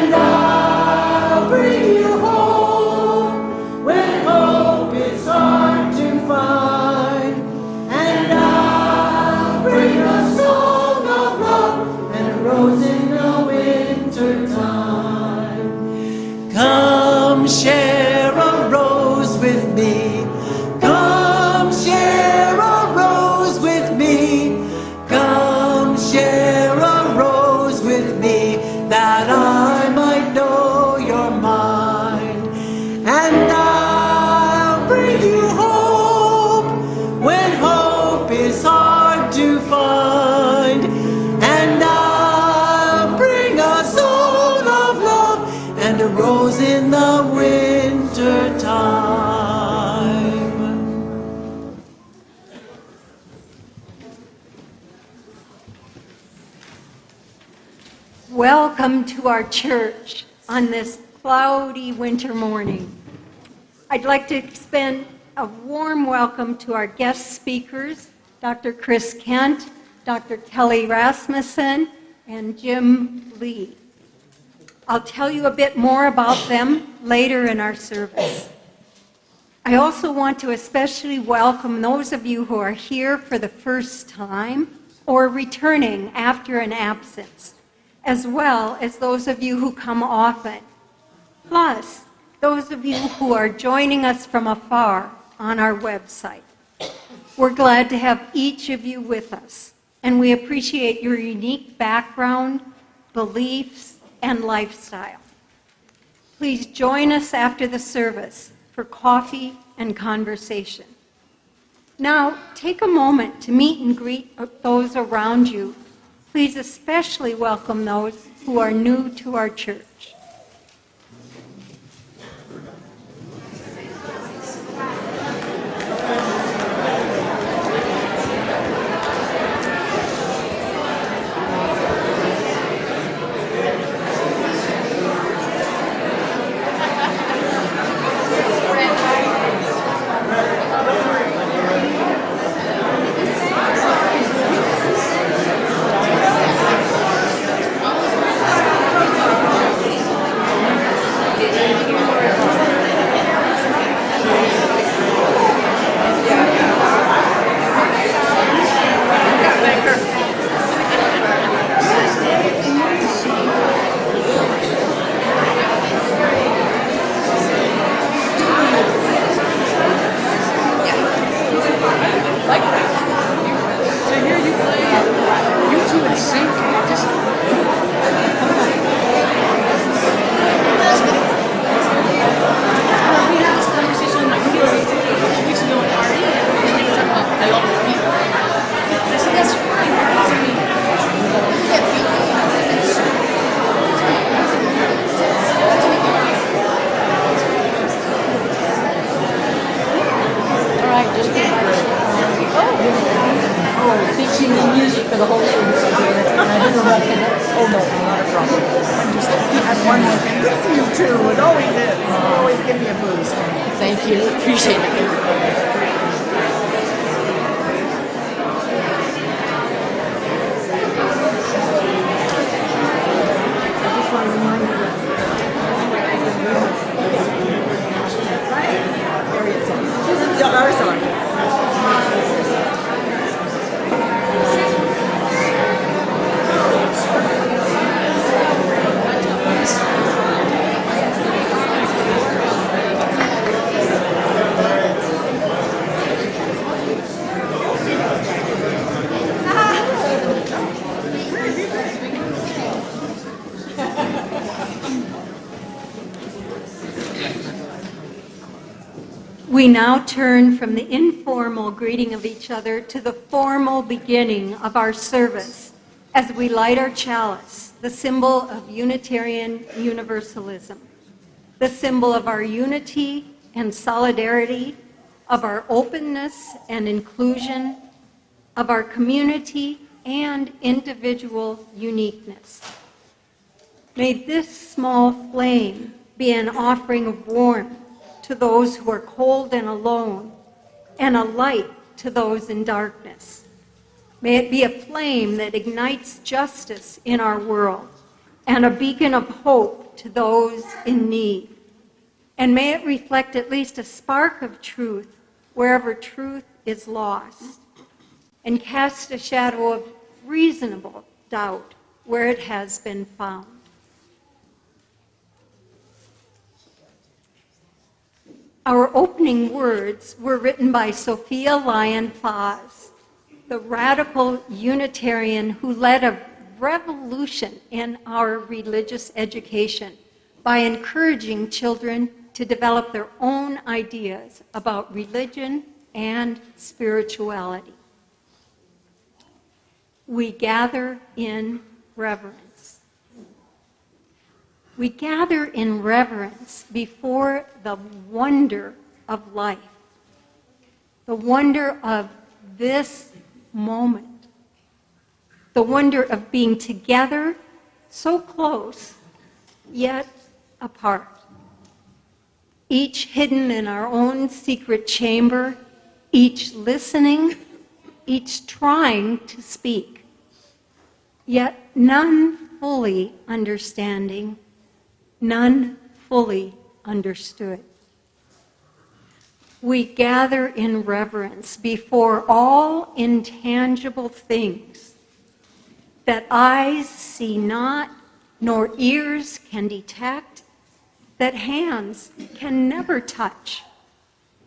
and I'll bring you home when hope is hard to find, and I'll bring a song of love and a rose in the winter time. Come share a rose with me. Come share a rose with me. Come share a rose with me, that I might know you're mine. And I'll bring you hope when hope is hard to find. And I'll bring a song of love and a rose in the winter time. Welcome to our church on this cloudy winter morning. I'd like to extend a warm welcome to our guest speakers, Dr. Chris Kent, Dr. Kelly Rasmussen, and Jim Lee. I'll tell you a bit more about them later in our service. I also want to especially welcome those of you who are here for the first time or returning after an absence, as well as those of you who come often, plus those of you who are joining us from afar on our website. We're glad to have each of you with us, and we appreciate your unique background, beliefs, and lifestyle. Please join us after the service for coffee and conversation. Now, take a moment to meet and greet those around you. Please especially welcome those who are new to our church. We now turn from the informal greeting of each other to the formal beginning of our service as we light our chalice, the symbol of Unitarian Universalism, the symbol of our unity and solidarity, of our openness and inclusion, of our community and individual uniqueness. May this small flame be an offering of warmth to those who are cold and alone, and a light to those in darkness. May it be a flame that ignites justice in our world, and a beacon of hope hope to those in need. And may it reflect at least a spark of truth wherever truth is lost, and cast a shadow of reasonable doubt where it has been found. Our opening words were written by Sophia Lyon-Fahs, the radical Unitarian who led a revolution in our religious education by encouraging children to develop their own ideas about religion and spirituality. We gather in reverence. We gather in reverence before the wonder of life, the wonder of this moment, the wonder of being together, so close, yet apart, each hidden in our own secret chamber, each listening, each trying to speak, yet none fully understanding, none fully understood. We gather in reverence before all intangible things that eyes see not, nor ears can detect, that hands can never touch,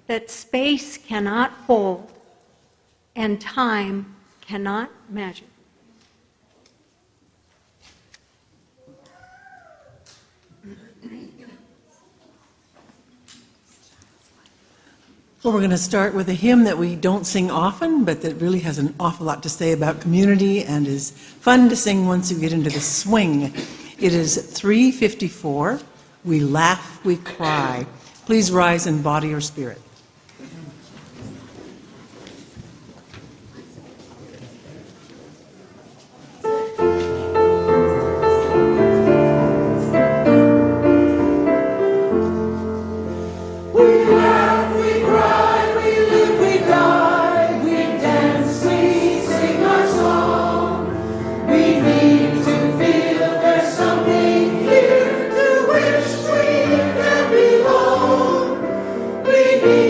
that space cannot hold, and time cannot measure. Well, we're going to start with a hymn that we don't sing often, but that really has an awful lot to say about community and is fun to sing once you get into the swing. It is 354, We Laugh, We Cry. Please rise in body or spirit. We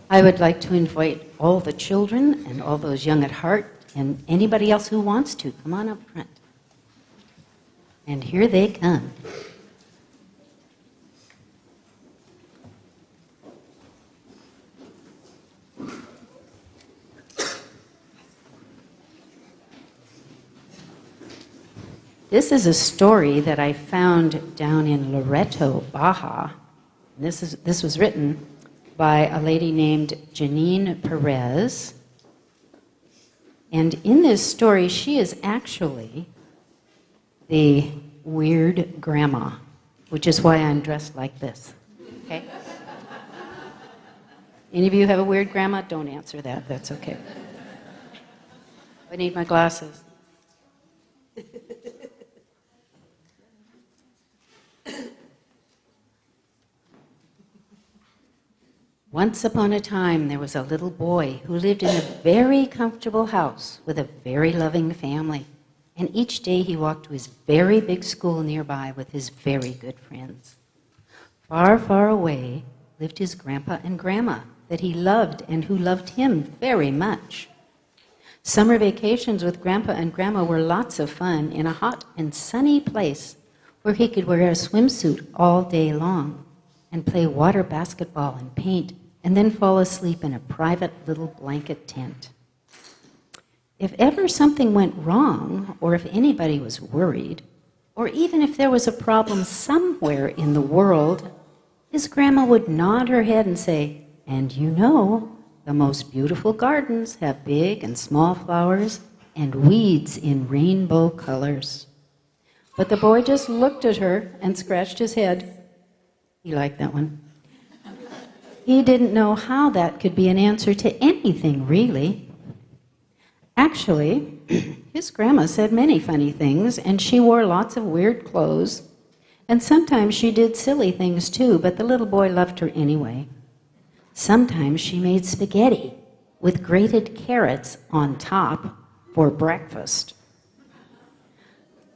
I would like to invite all the children and all those young at heart and anybody else who wants to come on up front. And here they come. This is a story that I found down in Loreto, Baja. This was written by a lady named Janine Perez. And in this story, she is actually the weird grandma, which is why I'm dressed like this. Okay? Any of you have a weird grandma? Don't answer that. That's okay. I need my glasses. Once upon a time, there was a little boy who lived in a very comfortable house with a very loving family. And each day he walked to his very big school nearby with his very good friends. Far, far away lived his grandpa and grandma that he loved and who loved him very much. Summer vacations with grandpa and grandma were lots of fun in a hot and sunny place where he could wear a swimsuit all day long and play water basketball and paint, and then fall asleep in a private little blanket tent. If ever something went wrong, or if anybody was worried, or even if there was a problem somewhere in the world, his grandma would nod her head and say, "And you know, the most beautiful gardens have big and small flowers and weeds in rainbow colors." But the boy just looked at her and scratched his head. He liked that one. He didn't know how that could be an answer to anything, really. Actually, his grandma said many funny things, and she wore lots of weird clothes, and sometimes she did silly things too, but the little boy loved her anyway. Sometimes she made spaghetti with grated carrots on top for breakfast,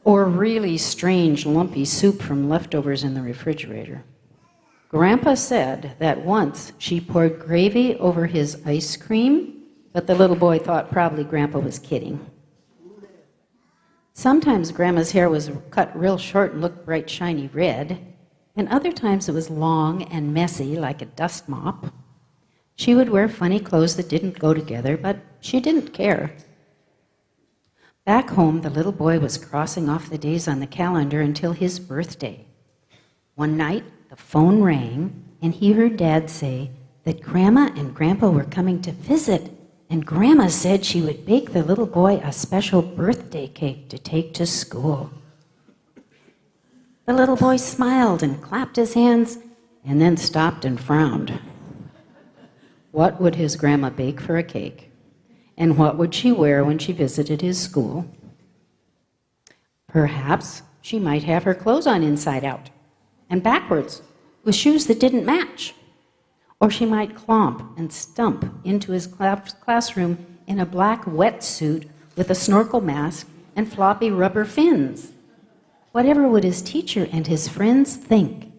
or really strange lumpy soup from leftovers in the refrigerator. Grandpa said that once she poured gravy over his ice cream, but the little boy thought probably Grandpa was kidding. Sometimes Grandma's hair was cut real short and looked bright, shiny red, and other times it was long and messy like a dust mop. She would wear funny clothes that didn't go together, but she didn't care. Back home, the little boy was crossing off the days on the calendar until his birthday. One night, the phone rang, and he heard Dad say that Grandma and Grandpa were coming to visit, and Grandma said she would bake the little boy a special birthday cake to take to school. The little boy smiled and clapped his hands, and then stopped and frowned. What would his grandma bake for a cake? And what would she wear when she visited his school? Perhaps she might have her clothes on inside out and backwards, with shoes that didn't match. Or she might clomp and stump into his classroom in a black wetsuit with a snorkel mask and floppy rubber fins. Whatever would his teacher and his friends think?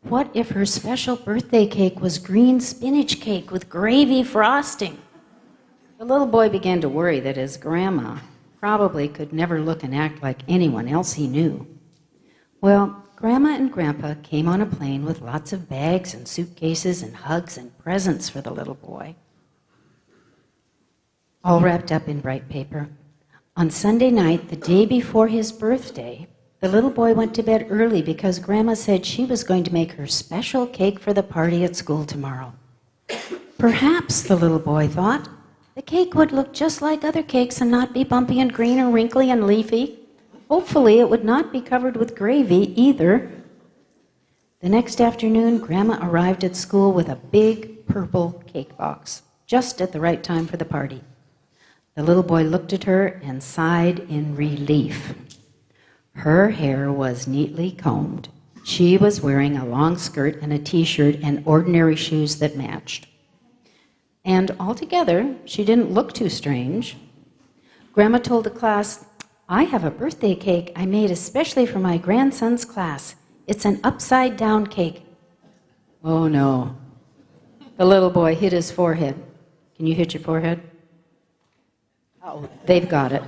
What if her special birthday cake was green spinach cake with gravy frosting? The little boy began to worry that his grandma probably could never look and act like anyone else he knew. Well, Grandma and Grandpa came on a plane with lots of bags and suitcases and hugs and presents for the little boy, all wrapped up in bright paper. On Sunday night, the day before his birthday, the little boy went to bed early because Grandma said she was going to make her special cake for the party at school tomorrow. Perhaps, the little boy thought, the cake would look just like other cakes and not be bumpy and green and wrinkly and leafy. Hopefully, it would not be covered with gravy either. The next afternoon, Grandma arrived at school with a big purple cake box, just at the right time for the party. The little boy looked at her and sighed in relief. Her hair was neatly combed. She was wearing a long skirt and a t-shirt and ordinary shoes that matched. And altogether, she didn't look too strange. Grandma told the class, I have a birthday cake I made especially for my grandson's class. It's an upside-down cake. Oh, no. The little boy hit his forehead. Can you hit your forehead? Oh, they've got it.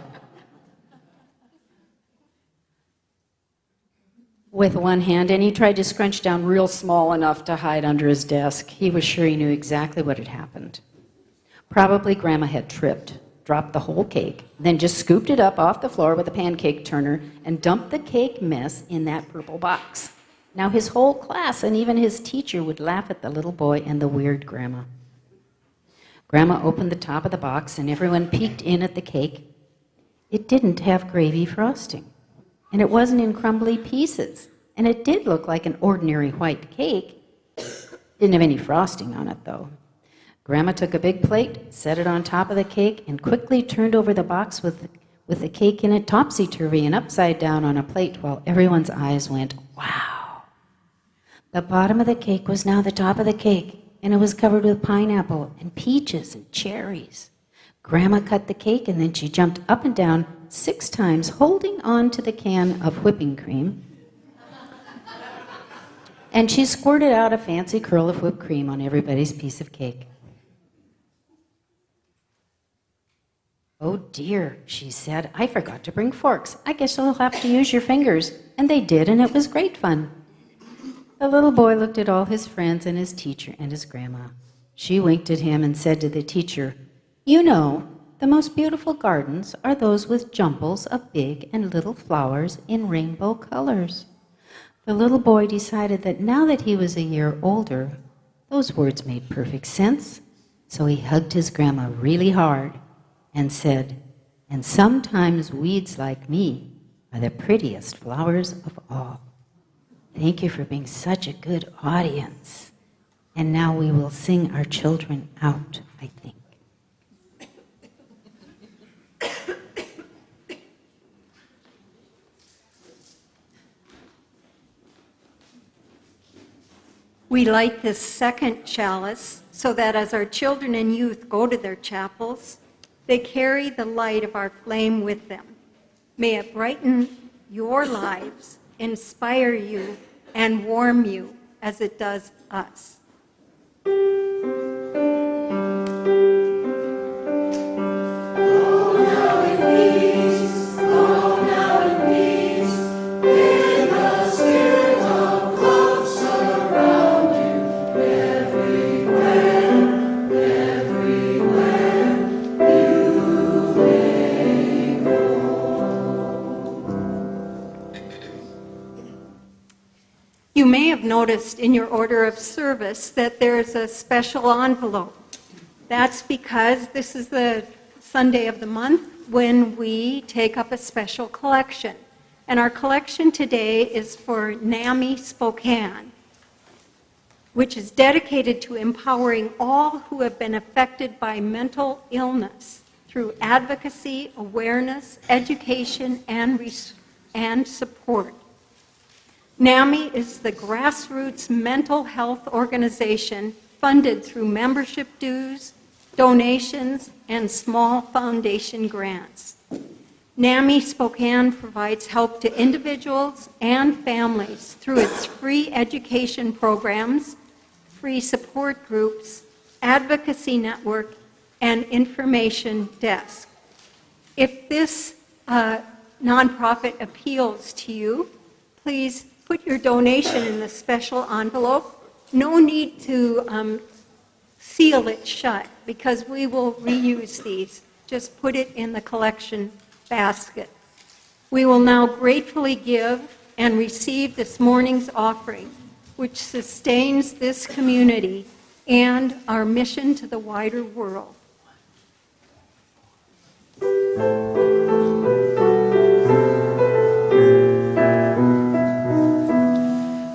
With one hand, and he tried to scrunch down real small enough to hide under his desk. He was sure he knew exactly what had happened. Probably Grandma had tripped, dropped the whole cake, then just scooped it up off the floor with a pancake turner and dumped the cake mess in that purple box. Now his whole class and even his teacher would laugh at the little boy and the weird Grandma. Grandma opened the top of the box and everyone peeked in at the cake. It didn't have gravy frosting, and it wasn't in crumbly pieces, and it did look like an ordinary white cake. Didn't have any frosting on it, though. Grandma took a big plate, set it on top of the cake, and quickly turned over the box with the cake in it topsy-turvy and upside down on a plate while everyone's eyes went, wow. The bottom of the cake was now the top of the cake, and it was covered with pineapple and peaches and cherries. Grandma cut the cake, and then she jumped up and down 6 times, holding on to the can of whipping cream. And she squirted out a fancy curl of whipped cream on everybody's piece of cake. Oh dear, she said, I forgot to bring forks. I guess you'll have to use your fingers. And they did, and it was great fun. The little boy looked at all his friends and his teacher and his grandma. She winked at him and said to the teacher, you know, the most beautiful gardens are those with jumbles of big and little flowers in rainbow colors. The little boy decided that now that he was a year older, those words made perfect sense. So he hugged his grandma really hard and said, and sometimes weeds like me are the prettiest flowers of all. Thank you for being such a good audience. And now we will sing our children out, I think. We light this second chalice so that as our children and youth go to their chapels, they carry the light of our flame with them. May it brighten your lives, inspire you, and warm you as it does us. You may have noticed in your order of service that there's a special envelope. That's because this is the Sunday of the month when we take up a special collection. And our collection today is for NAMI Spokane, which is dedicated to empowering all who have been affected by mental illness through advocacy, awareness, education, and support. NAMI is the grassroots mental health organization funded through membership dues, donations, and small foundation grants. NAMI Spokane provides help to individuals and families through its free education programs, free support groups, advocacy network, and information desk. If this nonprofit appeals to you, please put your donation in the special envelope. No need to seal it shut because we will reuse these. Just put it in the collection basket. We will now gratefully give and receive this morning's offering, which sustains this community and our mission to the wider world.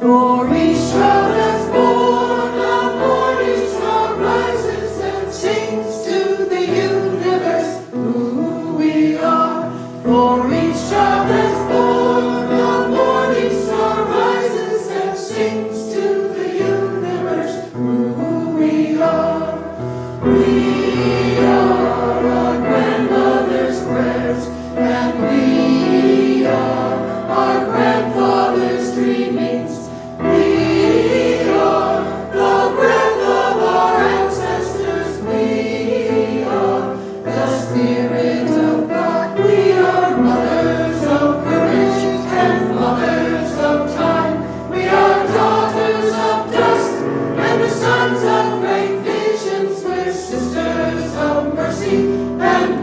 For each child that's born, a morning star rises and sings to the universe who we are. For each child that's born, a morning star rises and sings to the universe who we are. We are our grandmother's prayers, and we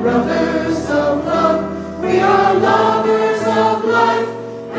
brothers of love. We are lovers of life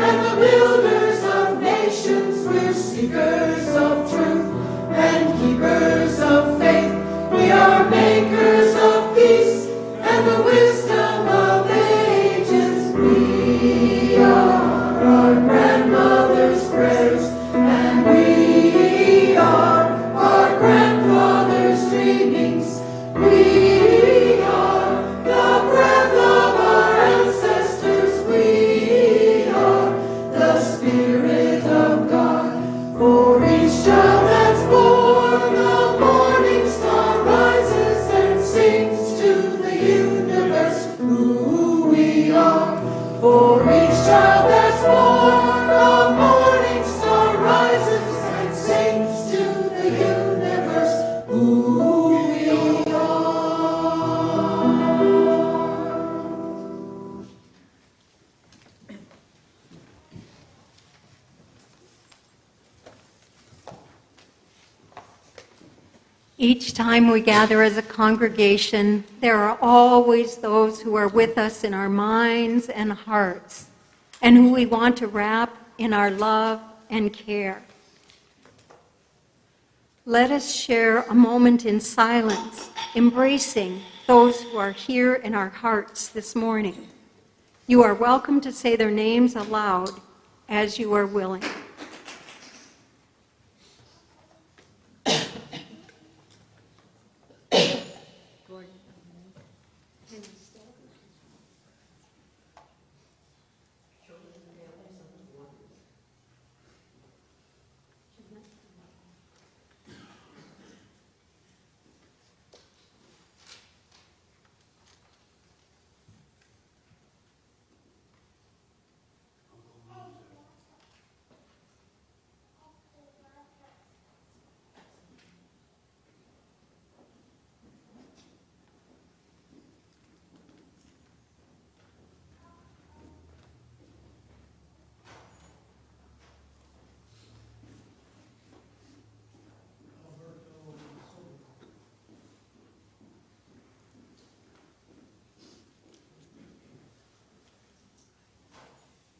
and the builders of nations. We're seekers of truth and keepers of faith. We are makers of peace and the wisdom of ages. We are our grandmother's prayers, and we are our grandfather's dreamings. We are the breath of our ancestors. We are the Spirit of God. For each child that's born, the morning star rises and sings to the universe who we are. For each child that's born, the morning star rises and sings to the universe who we are. Each time we gather as a congregation, there are always those who are with us in our minds and hearts, and who we want to wrap in our love and care. Let us share a moment in silence, embracing those who are here in our hearts this morning. You are welcome to say their names aloud as you are willing.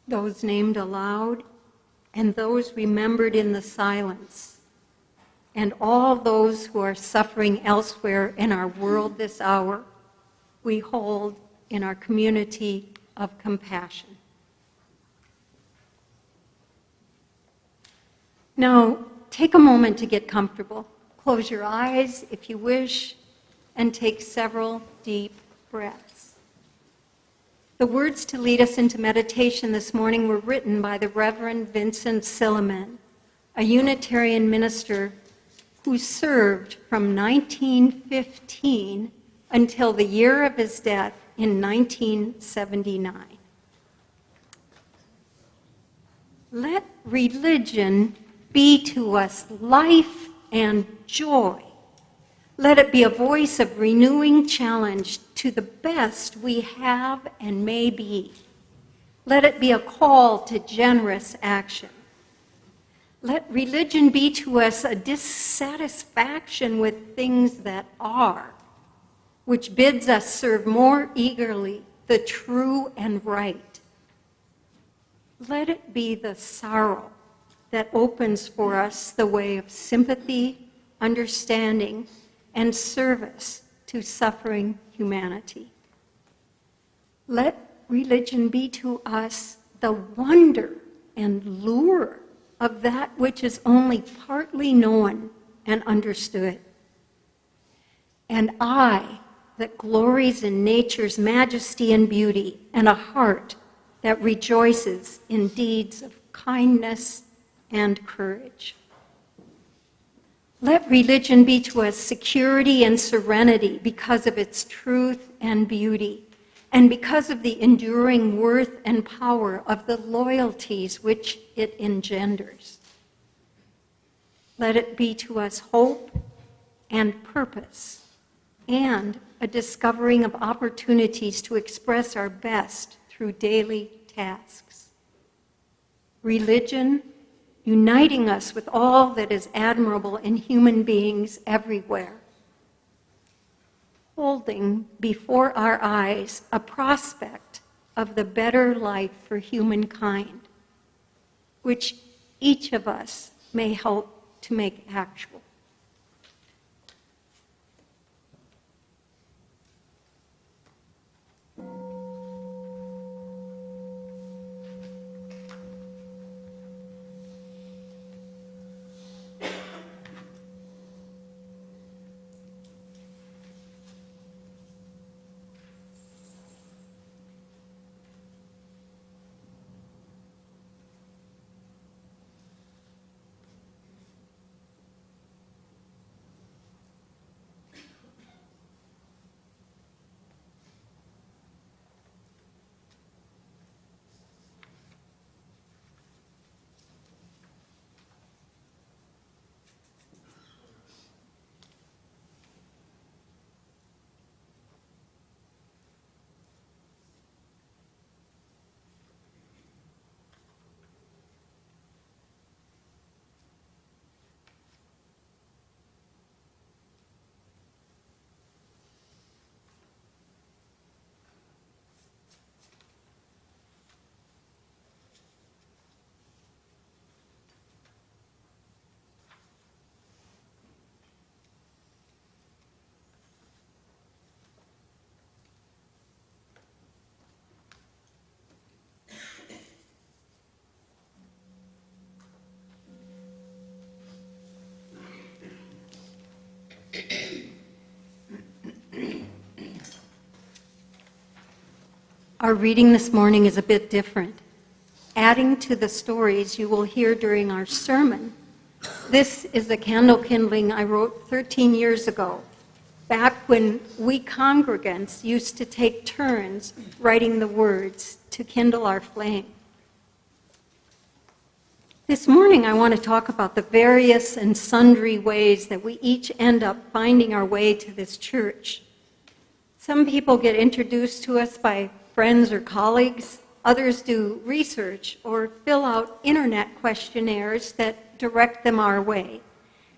Those named aloud, and those remembered in the silence, and all those who are suffering elsewhere in our world this hour, we hold in our community of compassion. Now, take a moment to get comfortable. Close your eyes if you wish, and take several deep breaths. The words to lead us into meditation this morning were written by the Reverend Vincent Silliman, a Unitarian minister who served from 1915 until the year of his death in 1979. Let religion be to us life and joy. Let it be a voice of renewing challenge to the best we have and may be. Let it be a call to generous action. Let religion be to us a dissatisfaction with things that are, which bids us serve more eagerly the true and right. Let it be the sorrow that opens for us the way of sympathy, understanding, and service to suffering humanity. Let religion be to us the wonder and lure of that which is only partly known and understood. An eye that glories in nature's majesty and beauty, and a heart that rejoices in deeds of kindness and courage. Let religion be to us security and serenity because of its truth and beauty, and because of the enduring worth and power of the loyalties which it engenders. Let it be to us hope and purpose, and a discovering of opportunities to express our best through daily tasks. Religion, uniting us with all that is admirable in human beings everywhere. holding before our eyes a prospect of the better life for humankind, which each of us may help to make actual. Our reading this morning is a bit different. Adding to the stories you will hear during our sermon, this is a candle kindling I wrote 13 years ago, back when we congregants used to take turns writing the words to kindle our flame. This morning I want to talk about the various and sundry ways that we each end up finding our way to this church. Some people get introduced to us by friends or colleagues. Others do research or fill out internet questionnaires that direct them our way.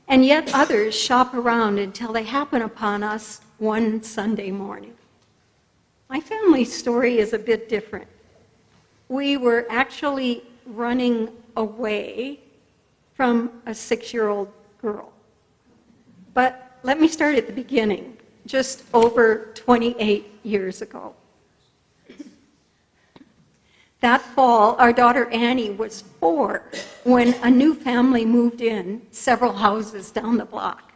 And yet others shop around until they happen upon us one Sunday morning. My family's story is a bit different. We were actually running away from a 6-year-old girl. But let me start at the beginning, just over 28 years ago. That fall, our daughter Annie was 4 when a new family moved in several houses down the block.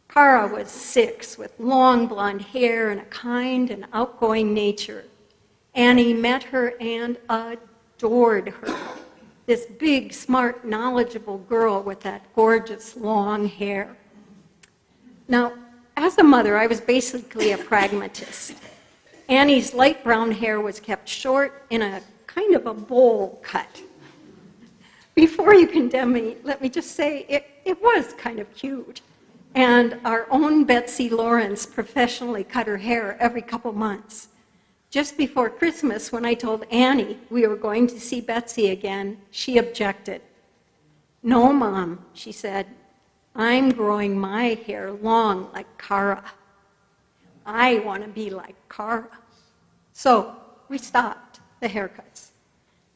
Cara was 6 with long blonde hair and a kind and outgoing nature. Annie met her and adored her. This big, smart, knowledgeable girl with that gorgeous long hair. Now, as a mother, I was basically a pragmatist. Annie's light brown hair was kept short in a kind of a bowl cut. Before you condemn me, let me just say it was kind of cute. And our own Betsy Lawrence professionally cut her hair every couple months. Just before Christmas, when I told Annie we were going to see Betsy again, she objected. "No, Mom," she said, "I'm growing my hair long like Cara. I want to be like Cara." So we stopped the haircuts.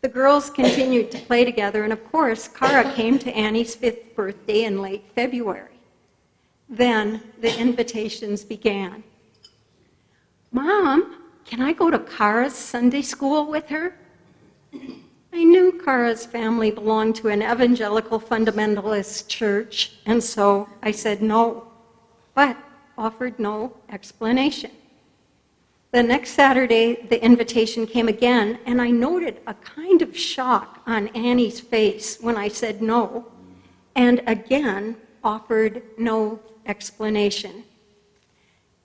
The girls continued to play together, and of course, Cara came to Annie's 5th birthday in late February. Then the invitations began. "Mom, can I go to Cara's Sunday school with her?" I knew Cara's family belonged to an evangelical fundamentalist church, and so I said no, but offered no explanation. The next Saturday, the invitation came again, and I noted a kind of shock on Annie's face when I said no, and again offered no explanation.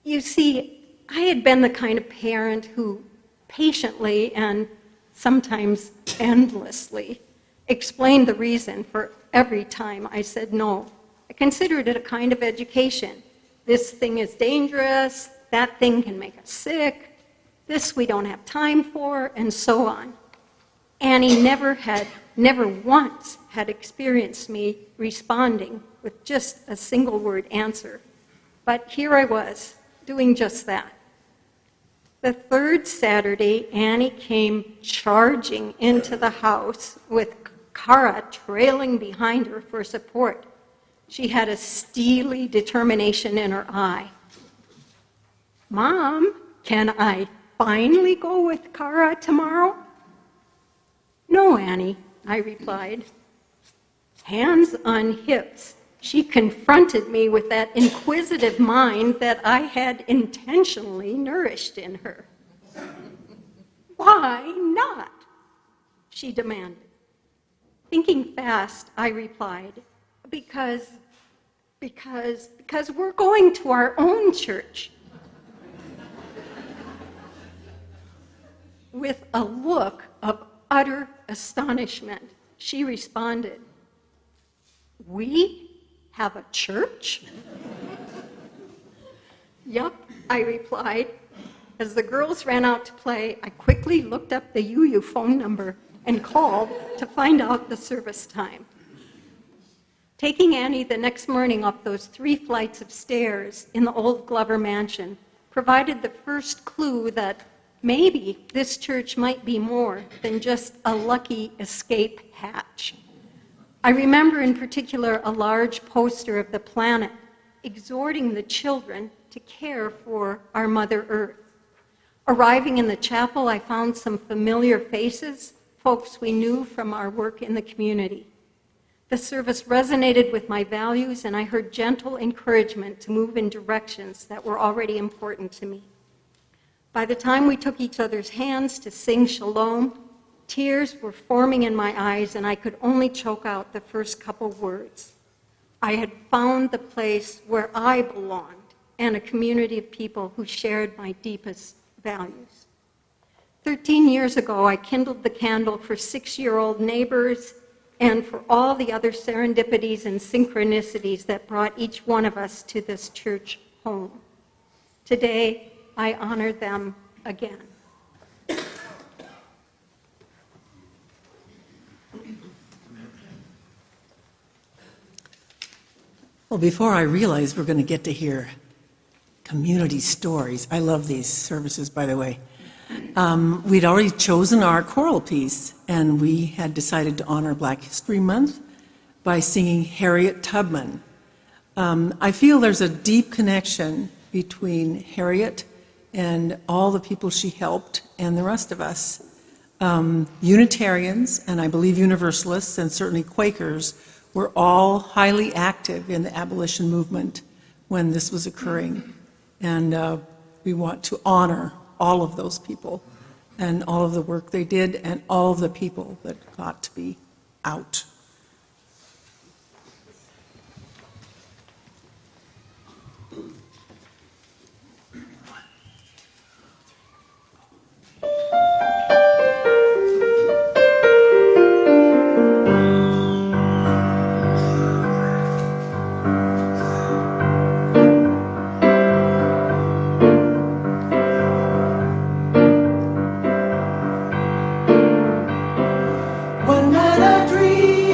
You see, I had been the kind of parent who patiently and sometimes endlessly explained the reason for every time I said no. I considered it a kind of education. This thing is dangerous, that thing can make us sick, this we don't have time for, and so on. Annie never once had experienced me responding with just a single word answer. But here I was, doing just that. The third Saturday, Annie came charging into the house with Kara trailing behind her for support. She had a steely determination in her eye. "Mom, can I finally go with Kara tomorrow?" "No, Annie," I replied. Hands on hips, she confronted me with that inquisitive mind that I had intentionally nourished in her. "Why not?" she demanded. Thinking fast, I replied, because we're going to our own church." With a look of utter astonishment, she responded, "We have a church?" "Yup," I replied. As the girls ran out to play, I quickly looked up the UU phone number and called to find out the service time. Taking Annie the next morning up those 3 flights of stairs in the old Glover mansion provided the first clue that maybe this church might be more than just a lucky escape hatch. I remember in particular a large poster of the planet exhorting the children to care for our Mother Earth. Arriving in the chapel, I found some familiar faces, folks we knew from our work in the community. The service resonated with my values, and I heard gentle encouragement to move in directions that were already important to me. By the time we took each other's hands to sing Shalom, tears were forming in my eyes, and I could only choke out the first couple words. I had found the place where I belonged and a community of people who shared my deepest values. 13 years ago, I kindled the candle for 6-year-old neighbors and for all the other serendipities and synchronicities that brought each one of us to this church home. Today, I honor them again. Well, before I realized we're going to get to hear community stories, I love these services, by the way. We'd already chosen our choral piece, and we had decided to honor Black History Month by singing Harriet Tubman. I feel there's a deep connection between Harriet and all the people she helped and the rest of us. Unitarians, and I believe Universalists, and certainly Quakers, were all highly active in the abolition movement when this was occurring. And we want to honor all of those people and all of the work they did and all of the people that got to be out. One night I dreamed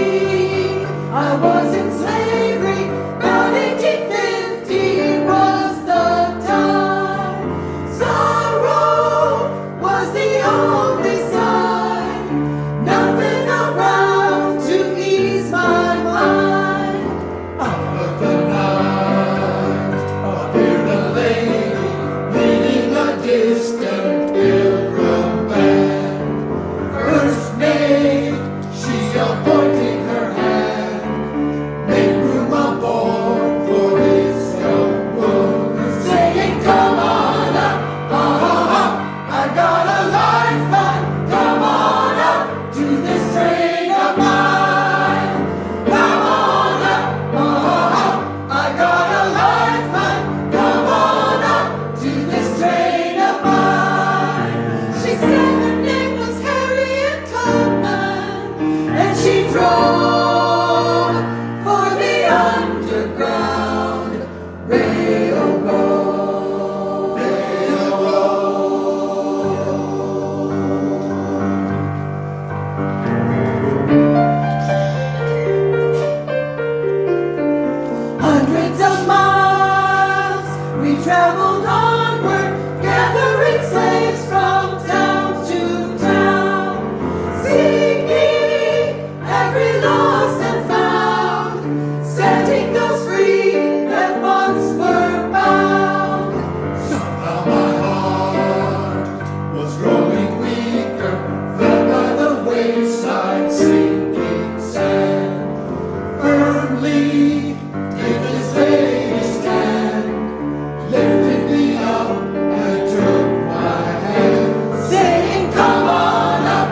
firmly. If this way stand, lifted me up and took my hand, saying, come on up,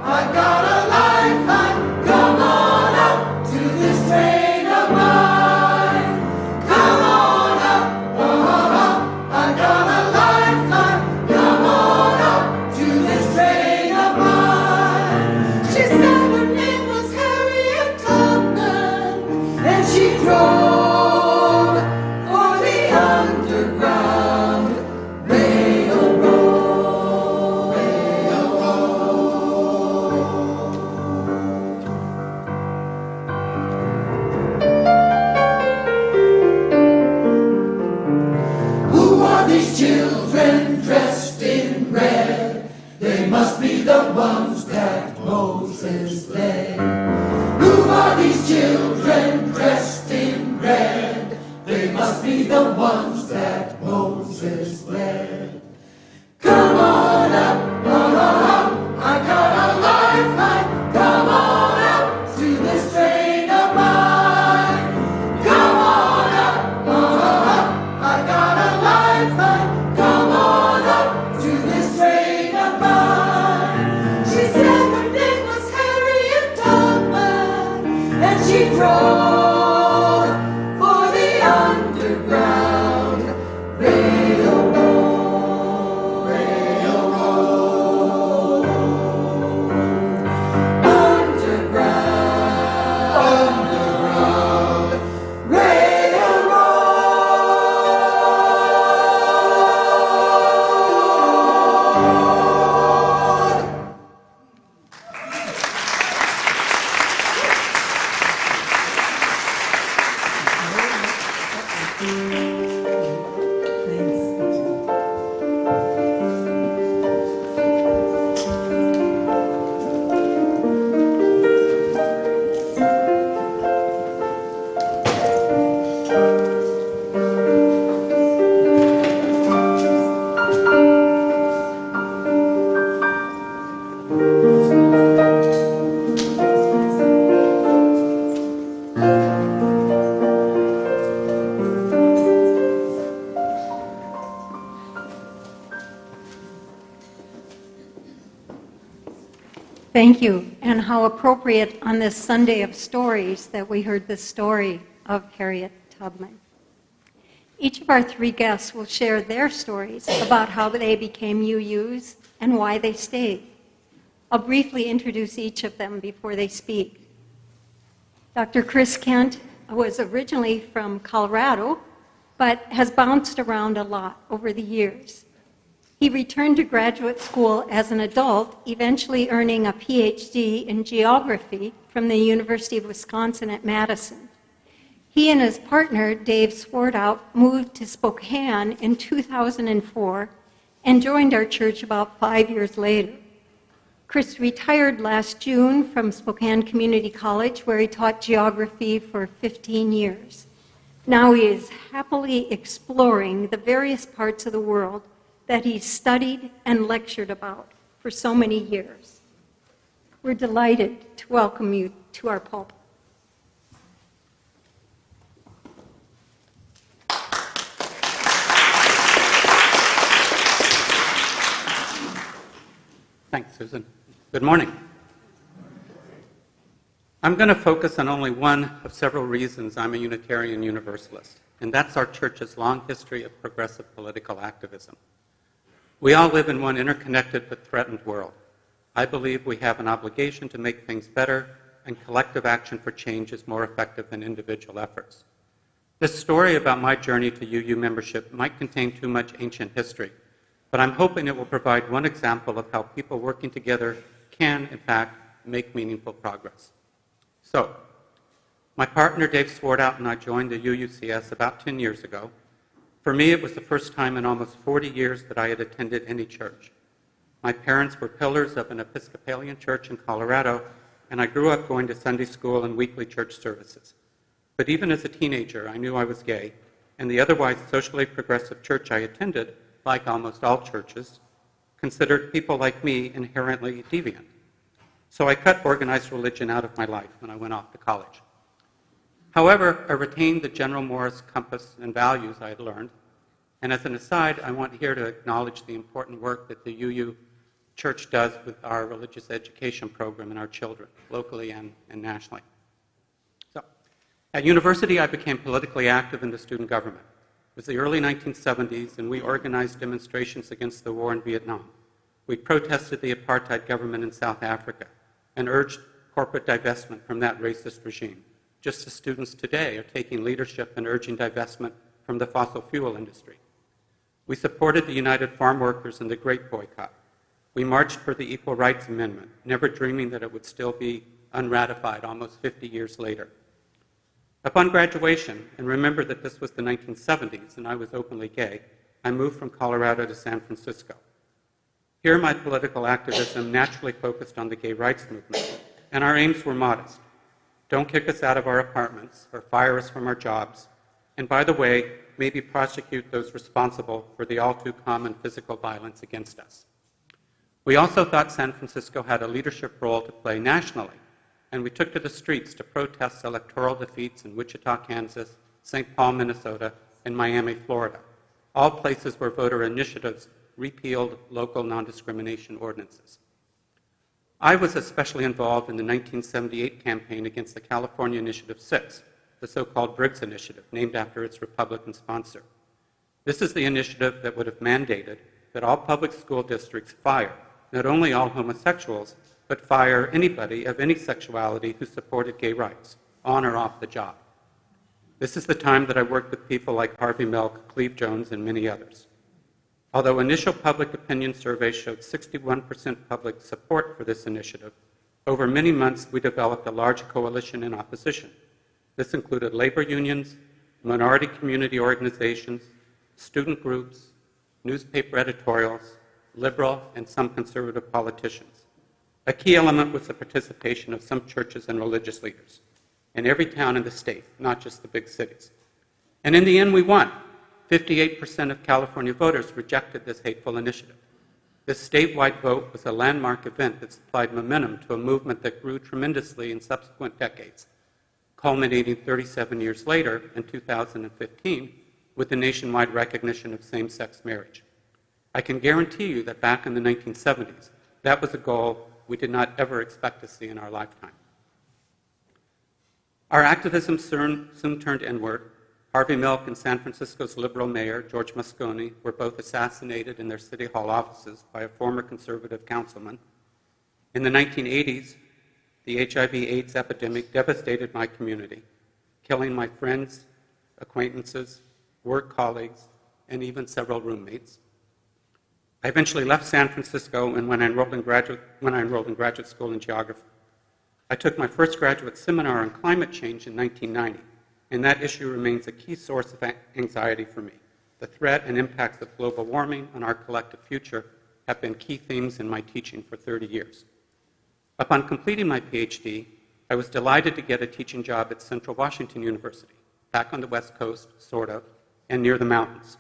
I've got a lifeline. Come on up to this train of mine. Come on up, I've got a lifeline. Come on up to this train of mine. She said her name was Harriet Tubman, and she drove for the Underground Railroad. Who are these children dressed in red? They must be the ones that Moses led. Who are these children dressed in red? They must be the ones that Moses led. Come on up, I got a lifeline. Come on up to this train of mine. Come on up, I got a lifeline. Come on up to this train of mine. She said her name was Harriet Tubman, and she drove for the Underground Railroad. Underground Railroad. Thank you, and how appropriate on this Sunday of Stories that we heard the story of Harriet Tubman. Each of our three guests will share their stories about how they became UUs and why they stayed. I'll briefly introduce each of them before they speak. Dr. Chris Kent was originally from Colorado, but has bounced around a lot over the years. He returned to graduate school as an adult, eventually earning a PhD in geography from the University of Wisconsin at Madison. He and his partner, Dave Swartout, moved to Spokane in 2004 and joined our church about 5 years later. Chris retired last June from Spokane Community College, where he taught geography for 15 years. Now he is happily exploring the various parts of the world that he studied and lectured about for so many years. We're delighted to welcome you to our pulpit. Thanks, Susan. Good morning. I'm going to focus on only one of several reasons I'm a Unitarian Universalist, and that's our church's long history of progressive political activism. We all live in one interconnected but threatened world. I believe we have an obligation to make things better, and collective action for change is more effective than individual efforts. This story about my journey to UU membership might contain too much ancient history, but I'm hoping it will provide one example of how people working together can, in fact, make meaningful progress. So, my partner Dave Swartout and I joined the UUCS about 10 years ago. For me, it was the first time in almost 40 years that I had attended any church. My parents were pillars of an Episcopalian church in Colorado, and I grew up going to Sunday school and weekly church services. But even as a teenager, I knew I was gay, and the otherwise socially progressive church I attended, like almost all churches, considered people like me inherently deviant. So I cut organized religion out of my life when I went off to college. However, I retained the general Morris compass and values I had learned. And as an aside, I want here to acknowledge the important work that the UU Church does with our religious education program and our children, locally and nationally. So, at university, I became politically active in the student government. It was the early 1970s, and we organized demonstrations against the war in Vietnam. We protested the apartheid government in South Africa and urged corporate divestment from that racist regime, just as students today are taking leadership and urging divestment from the fossil fuel industry. We supported the United Farm Workers in the Great Boycott. We marched for the Equal Rights Amendment, never dreaming that it would still be unratified almost 50 years later. Upon graduation, and remember that this was the 1970s and I was openly gay, I moved from Colorado to San Francisco. Here, my political activism naturally focused on the gay rights movement, and our aims were modest. Don't kick us out of our apartments or fire us from our jobs, and by the way, maybe prosecute those responsible for the all too common physical violence against us. We also thought San Francisco had a leadership role to play nationally, and we took to the streets to protest electoral defeats in Wichita, Kansas, St. Paul, Minnesota, and Miami, Florida, all places where voter initiatives repealed local non-discrimination ordinances. I was especially involved in the 1978 campaign against the California Initiative 6, the so-called Briggs Initiative, named after its Republican sponsor. This is the initiative that would have mandated that all public school districts fire not only all homosexuals, but fire anybody of any sexuality who supported gay rights, on or off the job. This is the time that I worked with people like Harvey Milk, Cleve Jones, and many others. Although initial public opinion surveys showed 61% public support for this initiative, over many months we developed a large coalition in opposition. This included labor unions, minority community organizations, student groups, newspaper editorials, liberal and some conservative politicians. A key element was the participation of some churches and religious leaders in every town in the state, not just the big cities. And in the end, we won. 58% of California voters rejected this hateful initiative. This statewide vote was a landmark event that supplied momentum to a movement that grew tremendously in subsequent decades, culminating 37 years later in 2015 with the nationwide recognition of same-sex marriage. I can guarantee you that back in the 1970s, that was a goal we did not ever expect to see in our lifetime. Our activism soon turned inward. Harvey Milk and San Francisco's liberal mayor, George Moscone, were both assassinated in their city hall offices by a former conservative councilman. In the 1980s, the HIV/AIDS epidemic devastated my community, killing my friends, acquaintances, work colleagues, and even several roommates. I eventually left San Francisco, and when I enrolled in graduate school in geography. I took my first graduate seminar on climate change in 1990, and that issue remains a key source of anxiety for me. The threat and impacts of global warming on our collective future have been key themes in my teaching for 30 years. Upon completing my PhD, I was delighted to get a teaching job at Central Washington University, back on the West Coast, sort of, and near the mountains.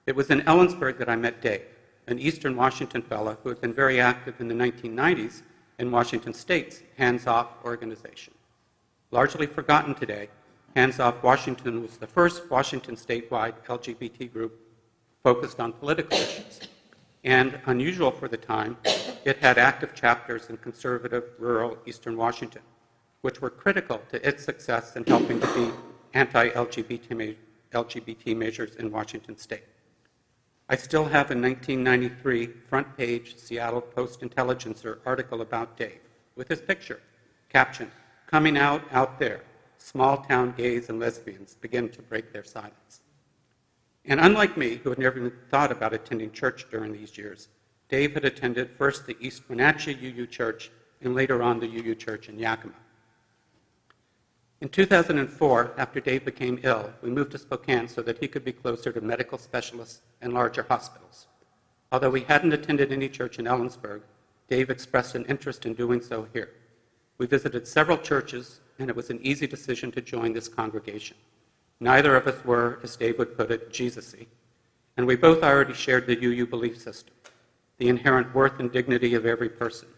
It was in Ellensburg that I met Dave, an Eastern Washington fellow who had been very active in the 1990s in Washington State's Hands Off organization. Largely forgotten today, Hands Off Washington was the first Washington statewide LGBT group focused on political issues. And unusual for the time, it had active chapters in conservative, rural Eastern Washington, which were critical to its success in helping defeat anti-LGBT measures in Washington State. I still have a 1993 front-page Seattle Post-Intelligencer article about Dave, with his picture, captioned, "Coming out there, small-town gays and lesbians begin to break their silence." And unlike me, who had never even thought about attending church during these years, Dave had attended first the East Wenatchee UU Church and later on the UU Church in Yakima. In 2004, after Dave became ill, we moved to Spokane so that he could be closer to medical specialists and larger hospitals. Although we hadn't attended any church in Ellensburg, Dave expressed an interest in doing so here. We visited several churches, and it was an easy decision to join this congregation. Neither of us were, as Dave would put it, Jesus-y, and we both already shared the UU belief system, the inherent worth and dignity of every person,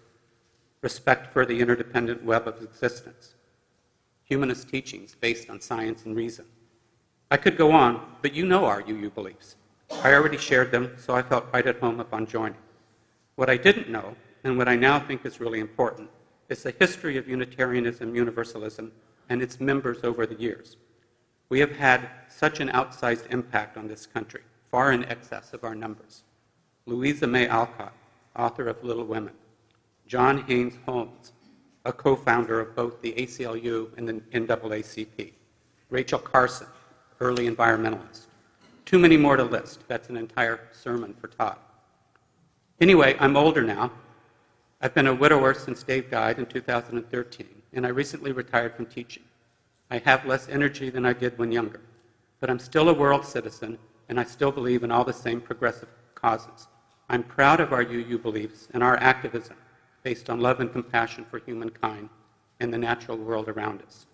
respect for the interdependent web of existence, humanist teachings based on science and reason. I could go on, but you know our UU beliefs. I already shared them, so I felt right at home upon joining. What I didn't know, and what I now think is really important, is the history of Unitarianism, Universalism, and its members over the years. We have had such an outsized impact on this country, far in excess of our numbers. Louisa May Alcott, author of Little Women. John Haynes Holmes, a co-founder of both the ACLU and the NAACP. Rachel Carson, early environmentalist. Too many more to list. That's an entire sermon for Todd. Anyway, I'm older now. I've been a widower since Dave died in 2013, and I recently retired from teaching. I have less energy than I did when younger, but I'm still a world citizen, and I still believe in all the same progressive causes. I'm proud of our UU beliefs and our activism based on love and compassion for humankind and the natural world around us.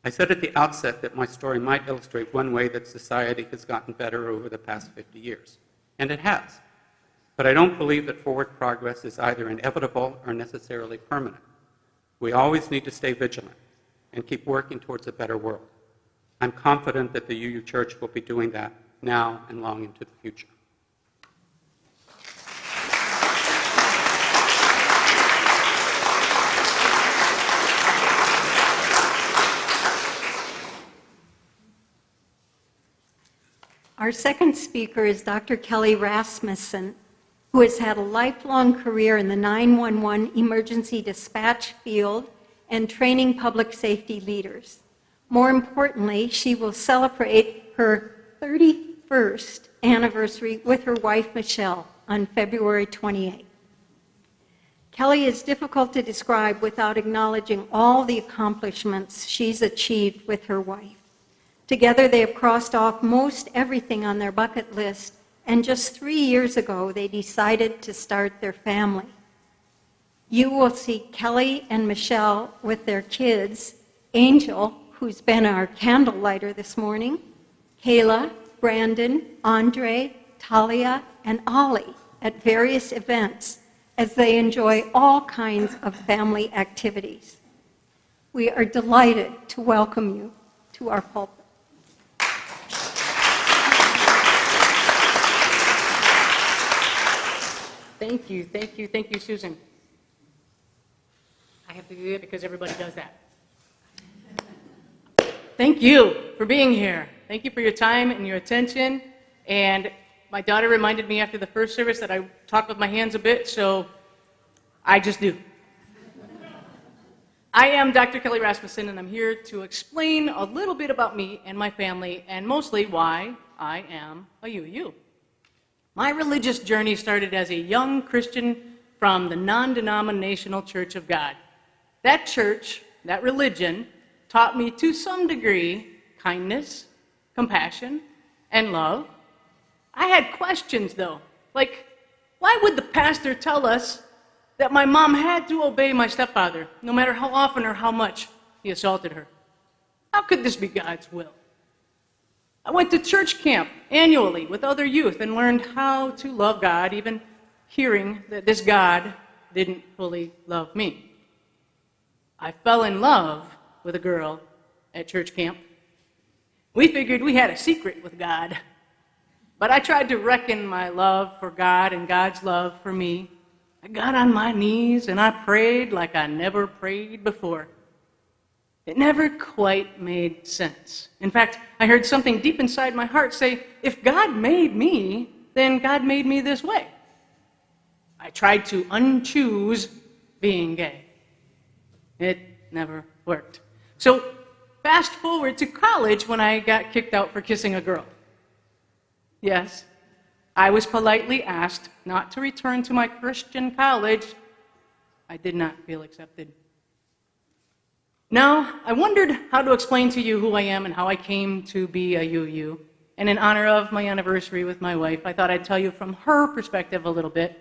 I said at the outset that my story might illustrate one way that society has gotten better over the past 50 years, and it has. But I don't believe that forward progress is either inevitable or necessarily permanent. We always need to stay vigilant and keep working towards a better world. I'm confident that the UU Church will be doing that now and long into the future. Our second speaker is Dr. Kelly Rasmussen, who has had a lifelong career in the 911 emergency dispatch field and training public safety leaders. More importantly, she will celebrate her 31st anniversary with her wife, Michelle, on February 28th. Kelly is difficult to describe without acknowledging all the accomplishments she's achieved with her wife. Together, they have crossed off most everything on their bucket list, and just 3 years ago, they decided to start their family. You will see Kelly and Michelle with their kids, Angel, who's been our candle lighter this morning, Kayla, Brandon, Andre, Talia, and Ollie at various events as they enjoy all kinds of family activities. We are delighted to welcome you to our pulpit. Thank you, Susan. I have to do it because everybody does that. Thank you for being here. Thank you for your time and your attention. And my daughter reminded me after the first service that I talk with my hands a bit, so I just do. I am Dr. Kelly Rasmussen, and I'm here to explain a little bit about me and my family, and mostly why I am a UU. My religious journey started as a young Christian from the non-denominational Church of God. That church, that religion, taught me to some degree kindness, compassion, and love. I had questions, though, like, why would the pastor tell us that my mom had to obey my stepfather, no matter how often or how much he assaulted her? How could this be God's will? I went to church camp annually with other youth and learned how to love God, even hearing that this God didn't fully love me. I fell in love with a girl at church camp. We figured we had a secret with God, but I tried to reckon my love for God and God's love for me. I got on my knees and I prayed like I never prayed before. It never quite made sense. In fact, I heard something deep inside my heart say, if God made me, then God made me this way. I tried to unchoose being gay. It never worked. So fast forward to college when I got kicked out for kissing a girl. Yes, I was politely asked not to return to my Christian college. I did not feel accepted. Now, I wondered how to explain to you who I am and how I came to be a UU. And in honor of my anniversary with my wife, I thought I'd tell you from her perspective a little bit.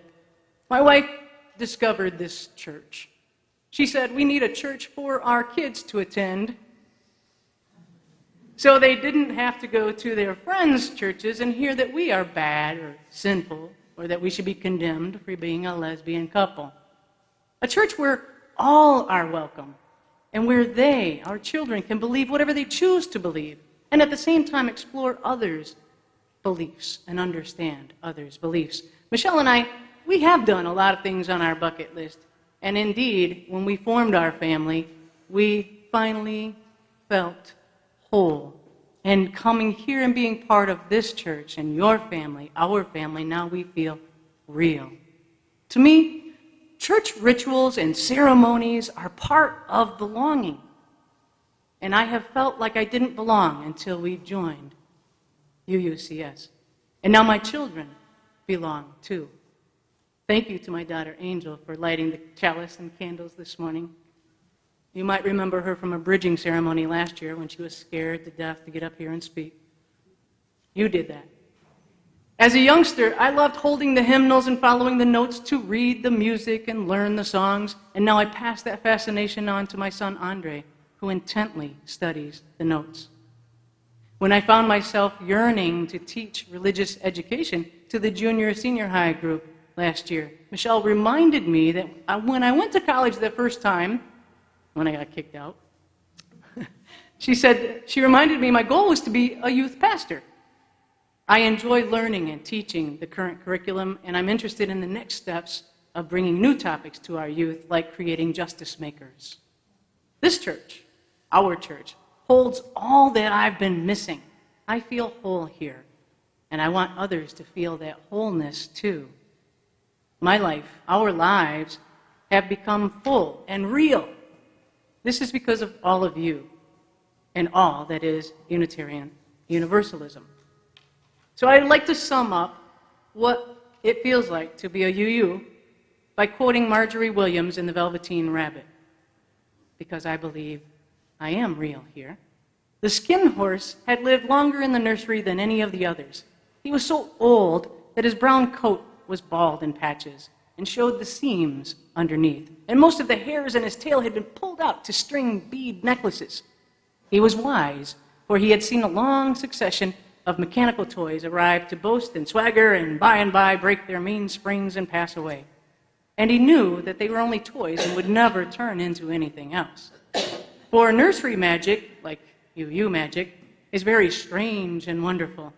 My wife discovered this church. She said, we need a church for our kids to attend, so they didn't have to go to their friends' churches and hear that we are bad or sinful, or that we should be condemned for being a lesbian couple. A church where all are welcome, and where they, our children, can believe whatever they choose to believe, and at the same time explore others' beliefs and understand others' beliefs. Michelle and I, we have done a lot of things on our bucket list, and indeed, when we formed our family, we finally felt whole. And coming here and being part of this church and your family, our family, now we feel real. To me, church rituals and ceremonies are part of belonging. And I have felt like I didn't belong until we joined UUCS. And now my children belong too. Thank you to my daughter Angel for lighting the chalice and candles this morning. You might remember her from a bridging ceremony last year when she was scared to death to get up here and speak. You did that. As a youngster, I loved holding the hymnals and following the notes to read the music and learn the songs, and now I pass that fascination on to my son Andre, who intently studies the notes. When I found myself yearning to teach religious education to the junior-senior high group last year, Michelle reminded me that when I went to college the first time, when I got kicked out, she reminded me my goal was to be a youth pastor. I enjoy learning and teaching the current curriculum, and I'm interested in the next steps of bringing new topics to our youth, like creating justice makers. This church, our church, holds all that I've been missing. I feel whole here, and I want others to feel that wholeness too. My life, our lives, have become full and real. This is because of all of you and all that is Unitarian Universalism. So I'd like to sum up what it feels like to be a UU by quoting Marjorie Williams in The Velveteen Rabbit, because I believe I am real here. The skin horse had lived longer in the nursery than any of the others. He was so old that his brown coat was bald in patches and showed the seams underneath, and most of the hairs in his tail had been pulled out to string bead necklaces. He was wise, for he had seen a long succession of mechanical toys arrive to boast and swagger and by break their mean springs and pass away. And he knew that they were only toys and would never turn into anything else. For nursery magic, like UU magic, is very strange and wonderful,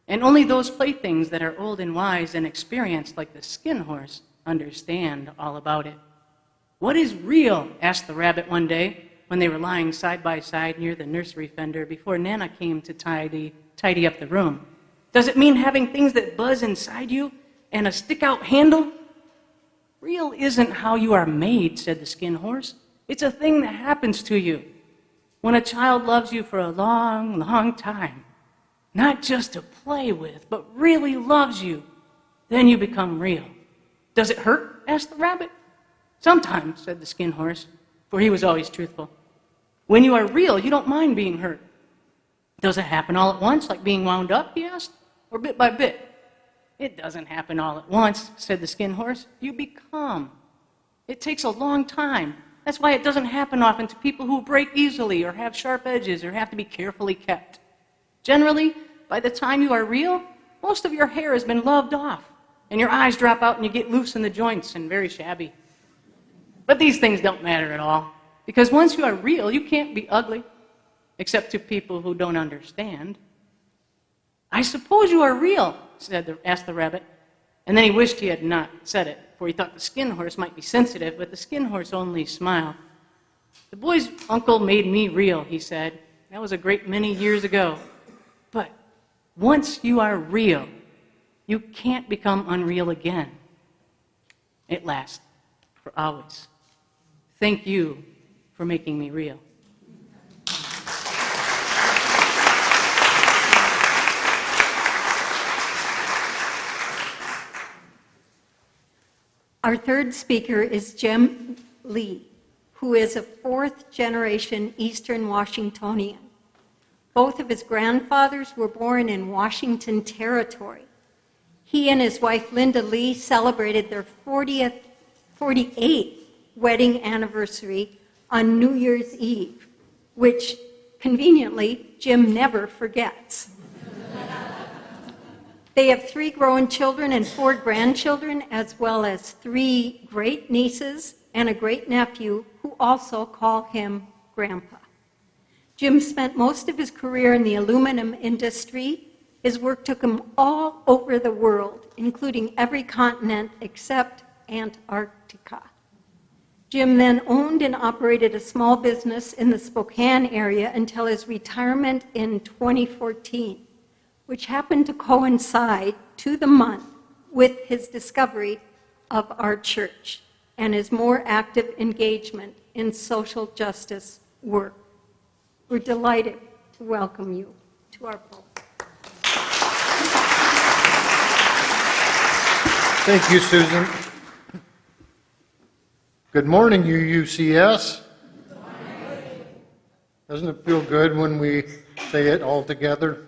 and only those playthings that are old and wise and experienced, like the skin horse, understand all about it. "What is real?" asked the rabbit one day when they were lying side by side near the nursery fender before Nana came to tidy up the room. "Does it mean having things that buzz inside you and a stick-out handle?" "Real isn't how you are made," said the skin horse. "It's a thing that happens to you. When a child loves you for a long, long time, not just to play with, but really loves you, then you become real." "Does it hurt?" asked the rabbit. "Sometimes," said the skin horse, for he was always truthful. "When you are real, you don't mind being hurt." "Does it happen all at once, like being wound up?" he asked, "or bit by bit?" "It doesn't happen all at once," said the skin horse. "You become. It takes a long time. That's why it doesn't happen often to people who break easily or have sharp edges or have to be carefully kept. Generally, by the time you are real, most of your hair has been loved off, and your eyes drop out and you get loose in the joints and very shabby. But these things don't matter at all, because once you are real, you can't be ugly, except to people who don't understand. "I suppose you are real," asked the rabbit, and then he wished he had not said it, for he thought the skin horse might be sensitive, but the skin horse only smiled. "The boy's uncle made me real," he said. "That was a great many years ago. But once you are real, you can't become unreal again. It lasts for always. Thank you for making me real." Our third speaker is Jim Lee, who is a fourth-generation Eastern Washingtonian. Both of his grandfathers were born in Washington Territory. He and his wife, Linda Lee, celebrated their 48th wedding anniversary on New Year's Eve, which, conveniently, Jim never forgets. They have 3 grown children and 4 grandchildren, as well as 3 great-nieces and a great-nephew who also call him Grandpa. Jim spent most of his career in the aluminum industry. His work took him all over the world, including every continent except Antarctica. Jim then owned and operated a small business in the Spokane area until his retirement in 2014, which happened to coincide to the month with his discovery of our church and his more active engagement in social justice work. We're delighted to welcome you to our pulpit. Thank you, Susan. Good morning, UUCS. Doesn't it feel good when we say it all together?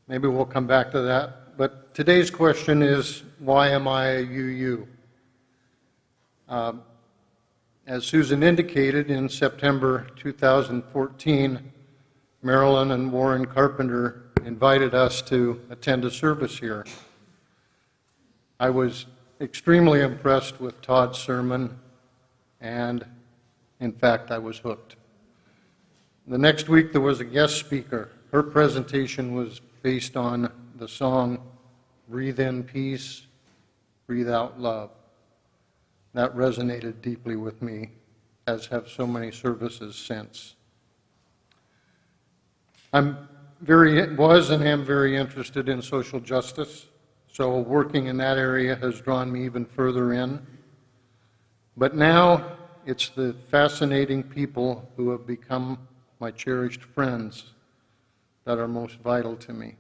Maybe we'll come back to that. But today's question is, why am I a UU? As Susan indicated, in September 2014, Marilyn and Warren Carpenter invited us to attend a service here. I was extremely impressed with Todd's sermon, and in fact, I was hooked. The next week, there was a guest speaker. Her presentation was based on the song, "Breathe in Peace, Breathe out Love." That resonated deeply with me, as have so many services since. Was and am very interested in social justice, so working in that area has drawn me even further in. But now it's the fascinating people who have become my cherished friends that are most vital to me.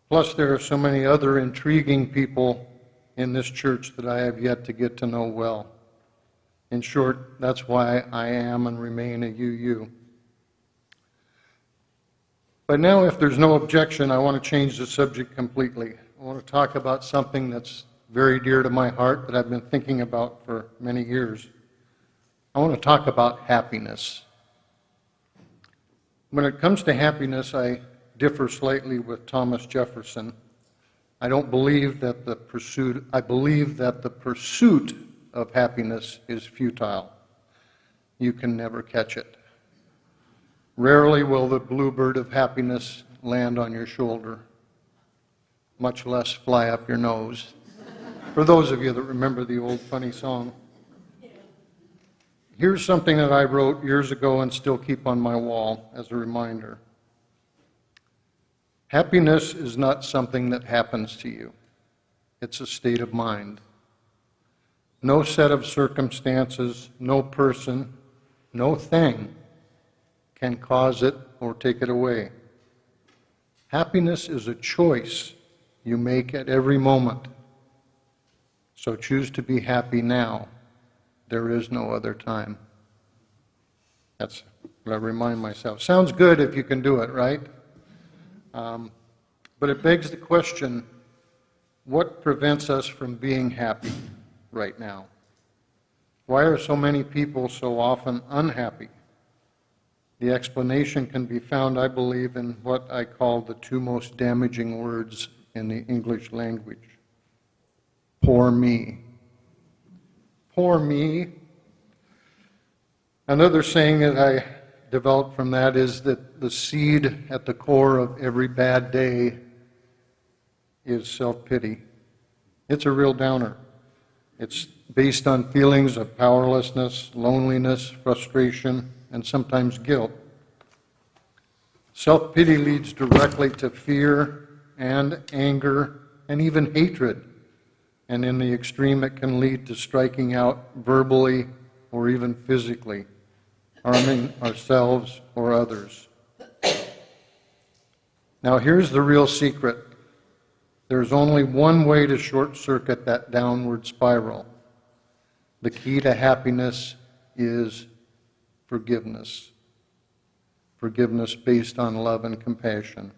Plus, there are so many other intriguing people in this church that I have yet to get to know well. In short, that's why I am and remain a UU. But now, if there's no objection, I want to change the subject completely. I want to talk about something that's very dear to my heart that I've been thinking about for many years. I want to talk about happiness. When it comes to happiness, I differ slightly with Thomas Jefferson. I believe that the pursuit of happiness is futile. You can never catch it. Rarely will the bluebird of happiness land on your shoulder, much less fly up your nose. For those of you that remember the old funny song. Here's something that I wrote years ago and still keep on my wall as a reminder. Happiness is not something that happens to you. It's a state of mind. No set of circumstances, no person, no thing can cause it or take it away. Happiness is a choice you make at every moment. So choose to be happy now. There is no other time. That's what I remind myself. Sounds good if you can do it, right? But it begs the question, what prevents us from being happy right now? Why are so many people so often unhappy? The explanation can be found, I believe, in what I call the two most damaging words in the English language. Poor me. Poor me. Another saying that I developed from that is that the seed at the core of every bad day is self-pity. It's a real downer. It's based on feelings of powerlessness, loneliness, frustration, and sometimes guilt. Self-pity leads directly to fear and anger and even hatred. And in the extreme, it can lead to striking out verbally or even physically, harming ourselves or others. Now, here's the real secret. There's only one way to short-circuit that downward spiral. The key to happiness is forgiveness. Forgiveness based on love and compassion.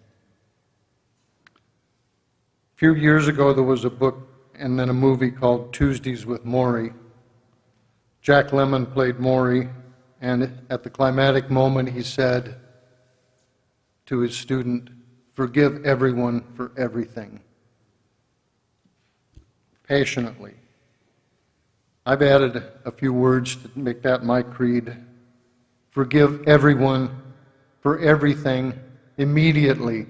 A few years ago, there was a book and then a movie called Tuesdays with Morrie. Jack Lemmon played Morrie, and at the climactic moment, he said to his student, "Forgive everyone for everything." Passionately. I've added a few words to make that my creed. Forgive everyone for everything immediately,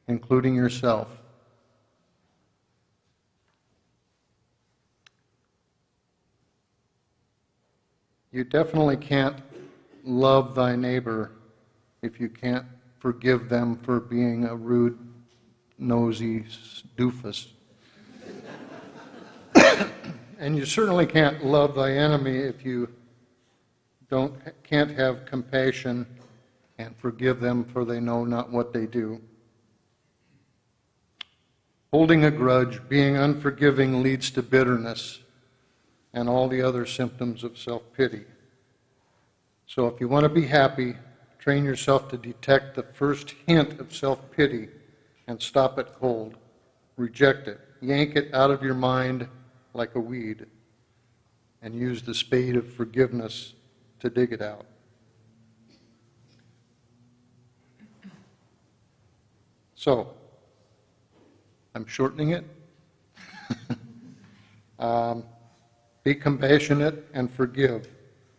including yourself. You definitely can't love thy neighbor if you can't forgive them for being a rude, nosy doofus. And you certainly can't love thy enemy if you can't have compassion and forgive them, for they know not what they do. Holding a grudge, being unforgiving, leads to bitterness and all the other symptoms of self-pity. So if you want to be happy, train yourself to detect the first hint of self-pity and stop it cold. Reject it. Yank it out of your mind like a weed, and use the spade of forgiveness to dig it out. So, I'm shortening it. Be compassionate and forgive.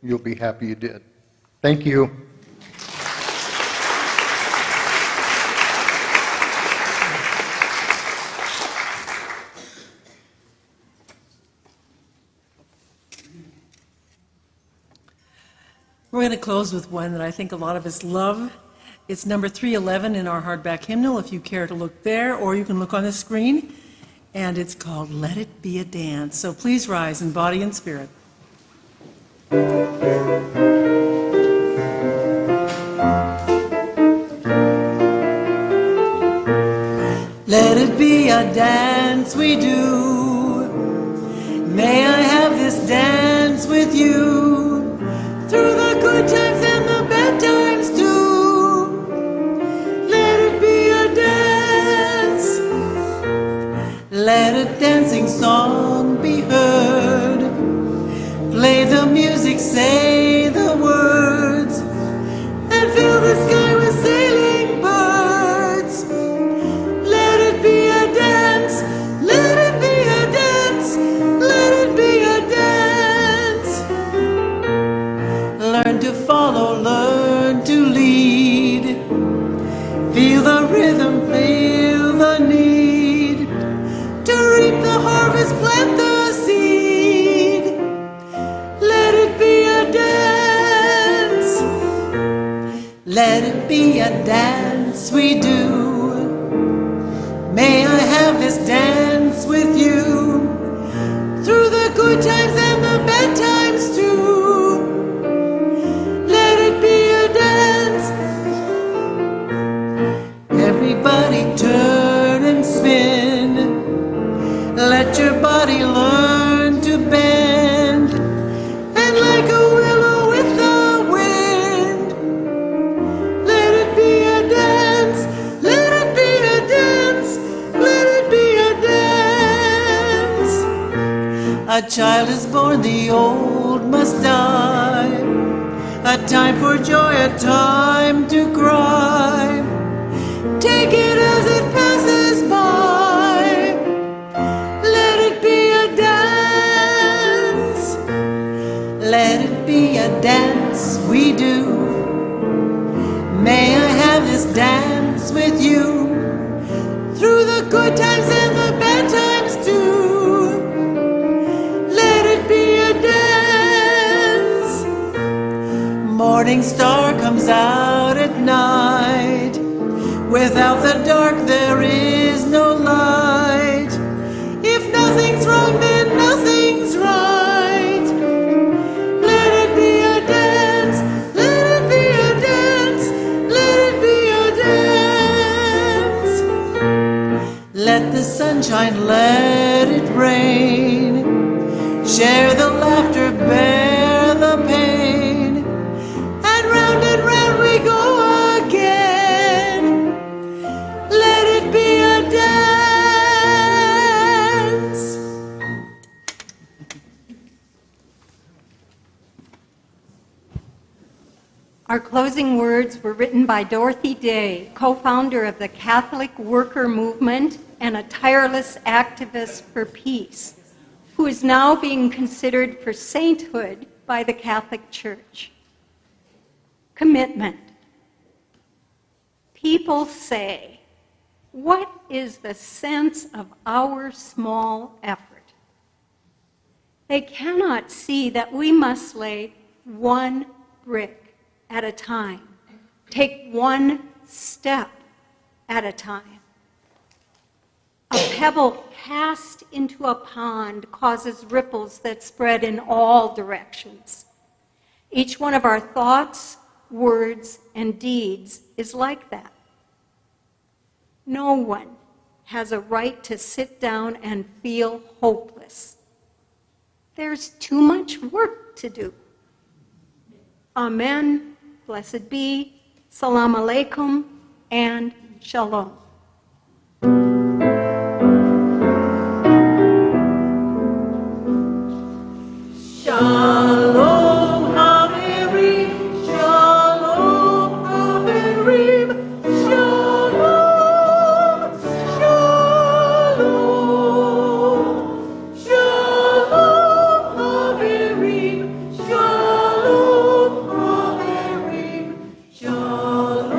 You'll be happy you did. Thank you. We're going to close with one that I think a lot of us love. It's number 311 in our hardback hymnal, if you care to look there, or you can look on the screen. And it's called Let It Be a Dance. So please rise in body and spirit. Let it be a dance we do. May I have this dance with you. Through the good times and the bad times too. Let it be a dance. Let a dancing song be heard. Play the music, say the words, and fill the sky with sailing birds. Let it be a dance. Let it be a dance. Let it be a dance. Learn to follow, learn to lead. Feel the rhythm, feel the need. To reap the harvest, plant the seed. Let it be a dance. Let it be a dance we do. May I have this dance with you. Through the good times and the bad times too. Let it be a dance. Everybody turn and spin. Let your body learn to bend. And like a willow with the wind. Let it be a dance. Let it be a dance. Let it be a dance. A child is born, the old must die. A time for joy, a time to cry. Take it as it passes by. Let it be a dance. Let it be a dance we do. May I have this dance with you. Through the good times and the bad times too. Let it be a dance. Morning star comes out at night. Without the dark there is no light. If nothing's wrong, then nothing's right. Let it be a dance. Let it be a dance. Let it be a dance. Let the sunshine, let it rain. Share the laughter, bear the pain. And round we go again. Let it be a dance. Our closing words were written by Dorothy Day, co-founder of the Catholic Worker Movement and a tireless activist for peace. who is now being considered for sainthood by the Catholic Church. Commitment. People say, what is the sense of our small effort? They cannot see that we must lay one brick at a time, take one step at a time. A pebble cast into a pond causes ripples that spread in all directions. Each one of our thoughts, words, and deeds is like that. No one has a right to sit down and feel hopeless. There's too much work to do. Amen, blessed be, salam alaikum, and shalom. Shalom Haverim, Shalom Haverim, Shalom, Shalom, Shalom Haverim, Shalom Haverim, Shalom,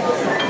Thank you.